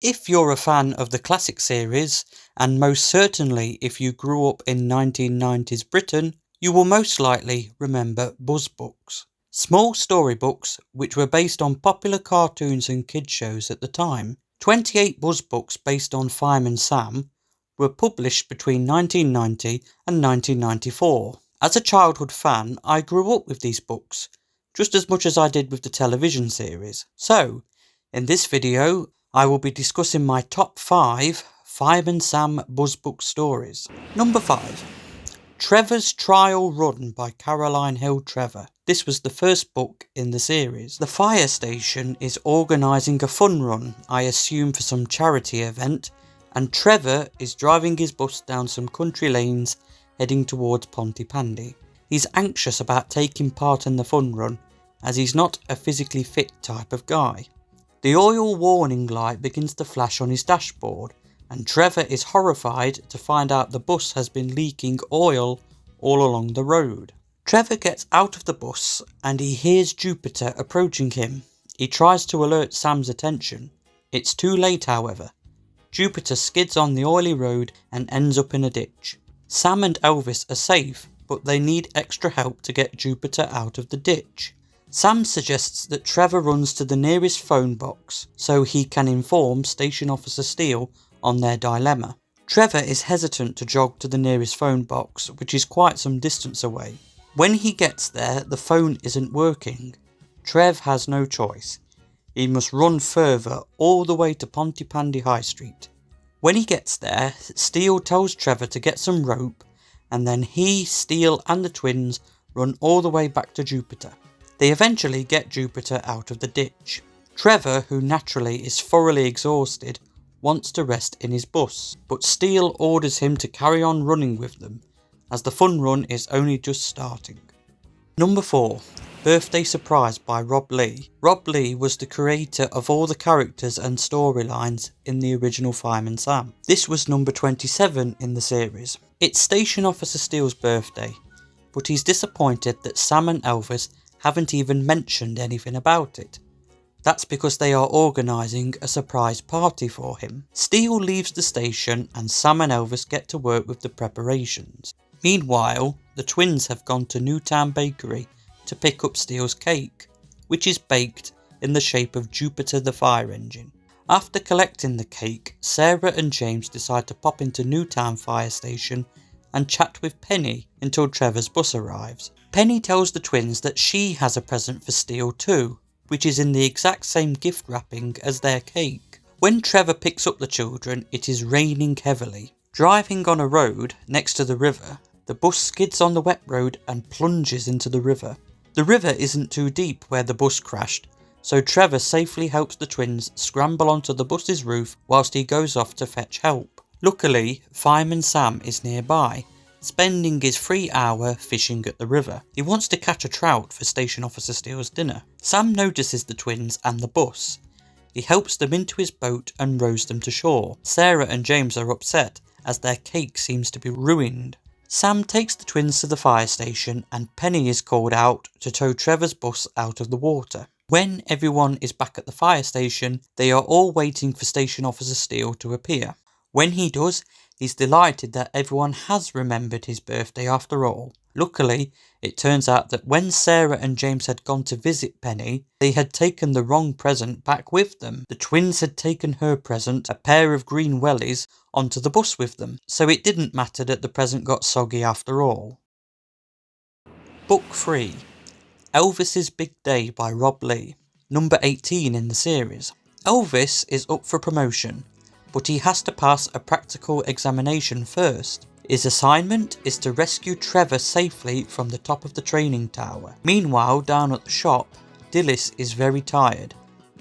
If you're a fan of the classic series, and most certainly if you grew up in 1990s Britain, you will most likely remember Buzz Books. Small storybooks which were based on popular cartoons and kids shows at the time. 28 Buzz Books based on Fireman Sam were published between 1990 and 1994. As a childhood fan, I grew up with these books, just as much as I did with the television series. So, in this video, I will be discussing my top 5 Fireman Sam Buzz Book stories. Number 5. Trevor's Trial Run by Caroline Hill Trevor. This was the first book in the series. The fire station is organising a fun run, I assume for some charity event, and Trevor is driving his bus down some country lanes heading towards Pontypandy. He's anxious about taking part in the fun run, as he's not a physically fit type of guy. The oil warning light begins to flash on his dashboard, and Trevor is horrified to find out the bus has been leaking oil all along the road. Trevor gets out of the bus and he hears Jupiter approaching him. He tries to alert Sam's attention. It's too late, however. Jupiter skids on the oily road and ends up in a ditch. Sam and Elvis are safe, but they need extra help to get Jupiter out of the ditch. Sam suggests that Trevor runs to the nearest phone box so he can inform Station Officer Steele on their dilemma. Trevor is hesitant to jog to the nearest phone box, which is quite some distance away. When he gets there, the phone isn't working. Trev has no choice. He must run further all the way to Pontypandy High Street. When he gets there, Steele tells Trevor to get some rope, and then he, Steele and the twins run all the way back to Jupiter. They eventually get Jupiter out of the ditch. Trevor, who naturally is thoroughly exhausted, wants to rest in his bus, but Steele orders him to carry on running with them, as the fun run is only just starting. Number 4. Birthday Surprise by Rob Lee. Rob Lee was the creator of all the characters and storylines in the original Fireman Sam. This was number 27 in the series. It's Station Officer Steele's birthday, but he's disappointed that Sam and Elvis haven't even mentioned anything about it. That's because they are organising a surprise party for him. Steele leaves the station and Sam and Elvis get to work with the preparations. Meanwhile, the twins have gone to Newtown Bakery to pick up Steele's cake, which is baked in the shape of Jupiter the fire engine. After collecting the cake, Sarah and James decide to pop into Newtown Fire Station and chat with Penny until Trevor's bus arrives. Penny tells the twins that she has a present for Steele too, which is in the exact same gift wrapping as their cake. When Trevor picks up the children, it is raining heavily. Driving on a road next to the river, the bus skids on the wet road and plunges into the river. The river isn't too deep where the bus crashed, so Trevor safely helps the twins scramble onto the bus's roof whilst he goes off to fetch help. Luckily, Fireman Sam is nearby, spending his free hour fishing at the river. He wants to catch a trout for Station Officer Steele's dinner. Sam notices the twins and the bus. He helps them into his boat and rows them to shore. Sarah and James are upset as their cake seems to be ruined. Sam takes the twins to the fire station and Penny is called out to tow Trevor's bus out of the water. When everyone is back at the fire station, they are all waiting for Station Officer Steele to appear. When he does, he's delighted that everyone has remembered his birthday after all. Luckily, it turns out that when Sarah and James had gone to visit Penny, they had taken the wrong present back with them. The twins had taken her present, a pair of green wellies, onto the bus with them, so it didn't matter that the present got soggy after all. Book 3. Elvis's Big Day by Rob Lee. Number 18 in the series. Elvis is up for promotion, but he has to pass a practical examination first. His assignment is to rescue Trevor safely from the top of the training tower. Meanwhile, down at the shop, Dilys is very tired.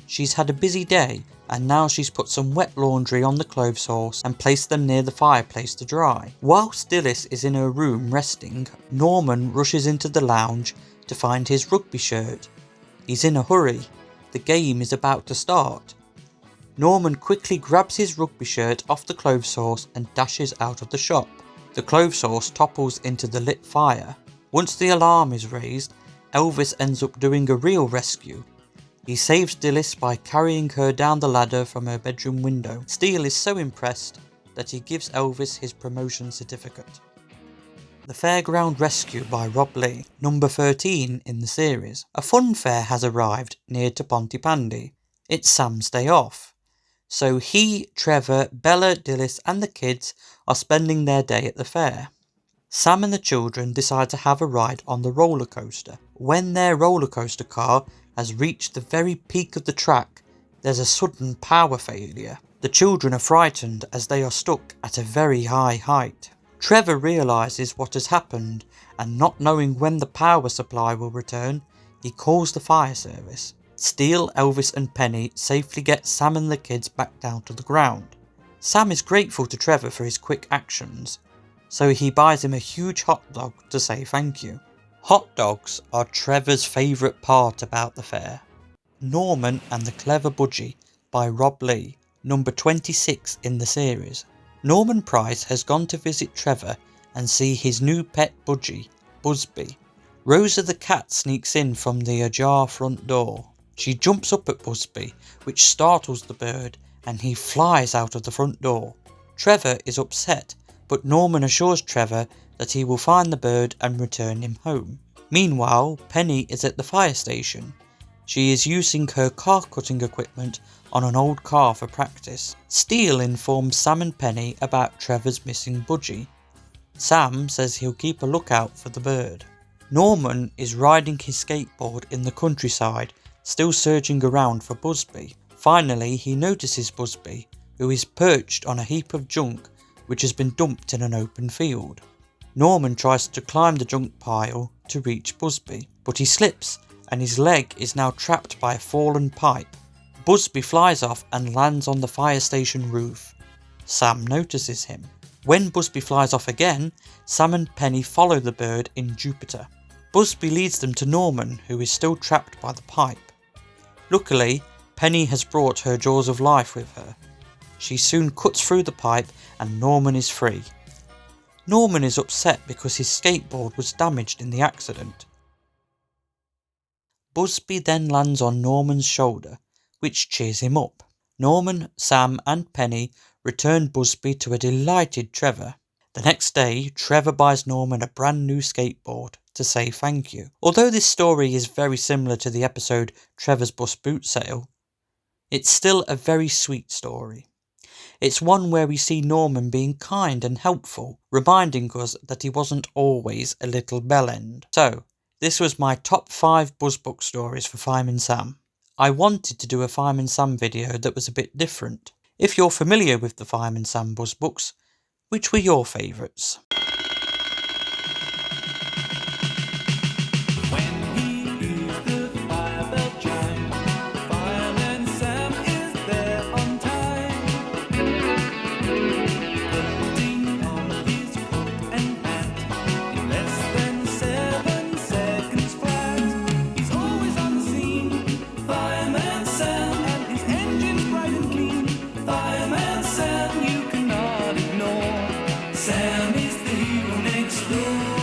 She's had a busy day, and now she's put some wet laundry on the clothes horse and placed them near the fireplace to dry. Whilst Dilys is in her room resting, Norman rushes into the lounge to find his rugby shirt. He's in a hurry. The game is about to start. Norman quickly grabs his rugby shirt off the clothes horse and dashes out of the shop. The clothes horse topples into the lit fire. Once the alarm is raised, Elvis ends up doing a real rescue. He saves Dilys by carrying her down the ladder from her bedroom window. Steele is so impressed that he gives Elvis his promotion certificate. The Fairground Rescue by Rob Lee, number 13 in the series. A fun fair has arrived near to Pontypandy. It's Sam's day off. So he, Trevor, Bella, Dilys and the kids are spending their day at the fair. Sam and the children decide to have a ride on the roller coaster. When their roller coaster car has reached the very peak of the track, there's a sudden power failure. The children are frightened as they are stuck at a very high height. Trevor realises what has happened, and not knowing when the power supply will return, he calls the fire service. Steele, Elvis and Penny safely get Sam and the kids back down to the ground. Sam is grateful to Trevor for his quick actions, so he buys him a huge hot dog to say thank you. Hot dogs are Trevor's favourite part about the fair. Norman and the Clever Budgie by Rob Lee, number 26 in the series. Norman Price has gone to visit Trevor and see his new pet budgie, Busby. Rosa the cat sneaks in from the ajar front door. She jumps up at Busby, which startles the bird, and he flies out of the front door. Trevor is upset, but Norman assures Trevor that he will find the bird and return him home. Meanwhile, Penny is at the fire station. She is using her car cutting equipment on an old car for practice. Steele informs Sam and Penny about Trevor's missing budgie. Sam says he'll keep a lookout for the bird. Norman is riding his skateboard in the countryside, still searching around for Busby. Finally, he notices Busby, who is perched on a heap of junk which has been dumped in an open field. Norman tries to climb the junk pile to reach Busby, but he slips and his leg is now trapped by a fallen pipe. Busby flies off and lands on the fire station roof. Sam notices him. When Busby flies off again, Sam and Penny follow the bird in Jupiter. Busby leads them to Norman, who is still trapped by the pipe. Luckily, Penny has brought her jaws of life with her. She soon cuts through the pipe and Norman is free. Norman is upset because his skateboard was damaged in the accident. Busby then lands on Norman's shoulder, which cheers him up. Norman, Sam and Penny return Busby to a delighted Trevor. The next day, Trevor buys Norman a brand new skateboard to say thank you. Although this story is very similar to the episode Trevor's Bus Boot Sale, it's still a very sweet story. It's one where we see Norman being kind and helpful, reminding us that he wasn't always a little bellend. So, this was my top 5 Buzz Book stories for Fireman Sam. I wanted to do a Fireman Sam video that was a bit different. If you're familiar with the Fireman Sam Buzz Books, which were your favourites? Sam is the hero next door.